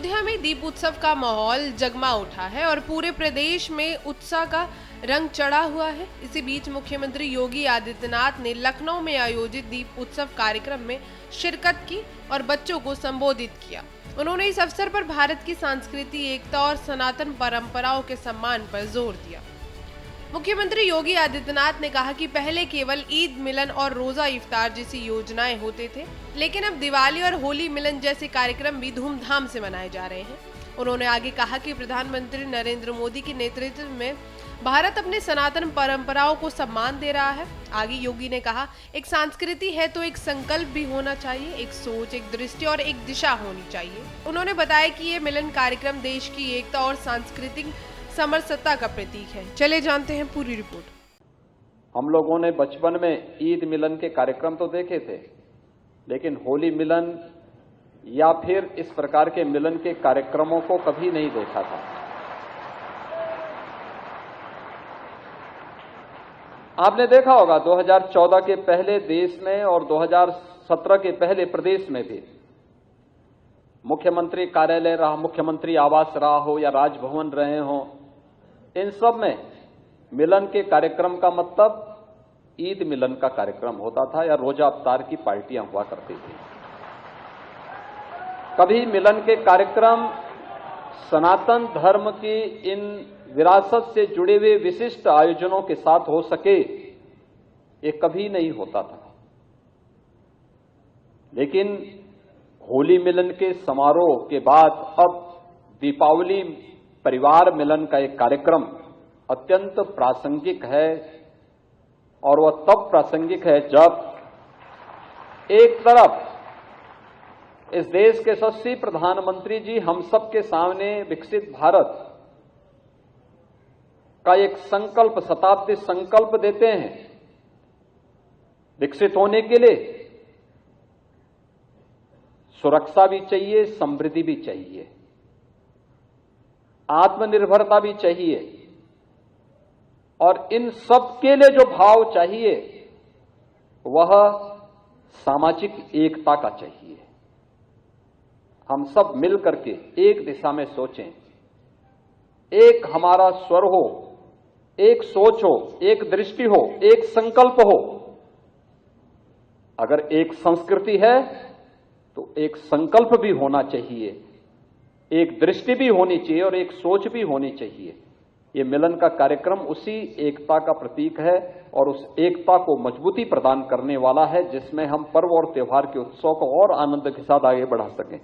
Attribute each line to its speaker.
Speaker 1: अयोध्या में दीप उत्सव का माहौल जगमा उठा है और पूरे प्रदेश में उत्साह का रंग चढ़ा हुआ है। इसी बीच मुख्यमंत्री योगी आदित्यनाथ ने लखनऊ में आयोजित दीप उत्सव कार्यक्रम में शिरकत की और बच्चों को संबोधित किया। उन्होंने इस अवसर पर भारत की सांस्कृतिक एकता और सनातन परंपराओं के सम्मान पर जोर दिया। मुख्यमंत्री योगी आदित्यनाथ ने कहा कि पहले केवल ईद मिलन और रोजा इफ्तार जैसी योजनाएं होते थे, लेकिन अब दिवाली और होली मिलन जैसे कार्यक्रम भी धूमधाम से मनाए जा रहे हैं। उन्होंने आगे कहा कि प्रधानमंत्री नरेंद्र मोदी के नेतृत्व में भारत अपने सनातन परंपराओं को सम्मान दे रहा है। आगे योगी ने कहा, एक संस्कृति है तो एक संकल्प भी होना चाहिए, एक सोच, एक दृष्टि और एक दिशा होनी चाहिए। उन्होंने बताया कि ये मिलन कार्यक्रम देश की एकता और सांस्कृतिक समरसता का प्रतीक है। चले जानते हैं पूरी रिपोर्ट।
Speaker 2: हम लोगों ने बचपन में ईद मिलन के कार्यक्रम तो देखे थे, लेकिन होली मिलन या फिर इस प्रकार के मिलन के कार्यक्रमों को कभी नहीं देखा था। आपने देखा होगा 2014 के पहले देश में और 2017 के पहले प्रदेश में भी मुख्यमंत्री कार्यालय रहा, मुख्यमंत्री आवास रहा हो या राजभवन रहे हो, इन सब में मिलन के कार्यक्रम का मतलब ईद मिलन का कार्यक्रम होता था या रोजा अफ्तार की पार्टियां हुआ करती थी। कभी मिलन के कार्यक्रम सनातन धर्म की इन विरासत से जुड़े हुए विशिष्ट आयोजनों के साथ हो सके, ये कभी नहीं होता था। लेकिन होली मिलन के समारोह के बाद अब दीपावली परिवार मिलन का एक कार्यक्रम अत्यंत प्रासंगिक है, और वह तब प्रासंगिक है जब एक तरफ इस देश के यशस्वी प्रधानमंत्री जी हम सबके सामने विकसित भारत का एक संकल्प, शताब्दी संकल्प देते हैं। विकसित होने के लिए सुरक्षा भी चाहिए, समृद्धि भी चाहिए, आत्मनिर्भरता भी चाहिए, और इन सब के लिए जो भाव चाहिए वह सामाजिक एकता का चाहिए। हम सब मिलकर के एक दिशा में सोचें, एक हमारा स्वर हो, एक सोच हो, एक दृष्टि हो, एक संकल्प हो। अगर एक संस्कृति है तो एक संकल्प भी होना चाहिए, एक दृष्टि भी होनी चाहिए और एक सोच भी होनी चाहिए। ये मिलन का कार्यक्रम उसी एकता का प्रतीक है और उस एकता को मजबूती प्रदान करने वाला है, जिसमें हम पर्व और त्योहार के उत्सव को और आनंद के साथ आगे बढ़ा सकें।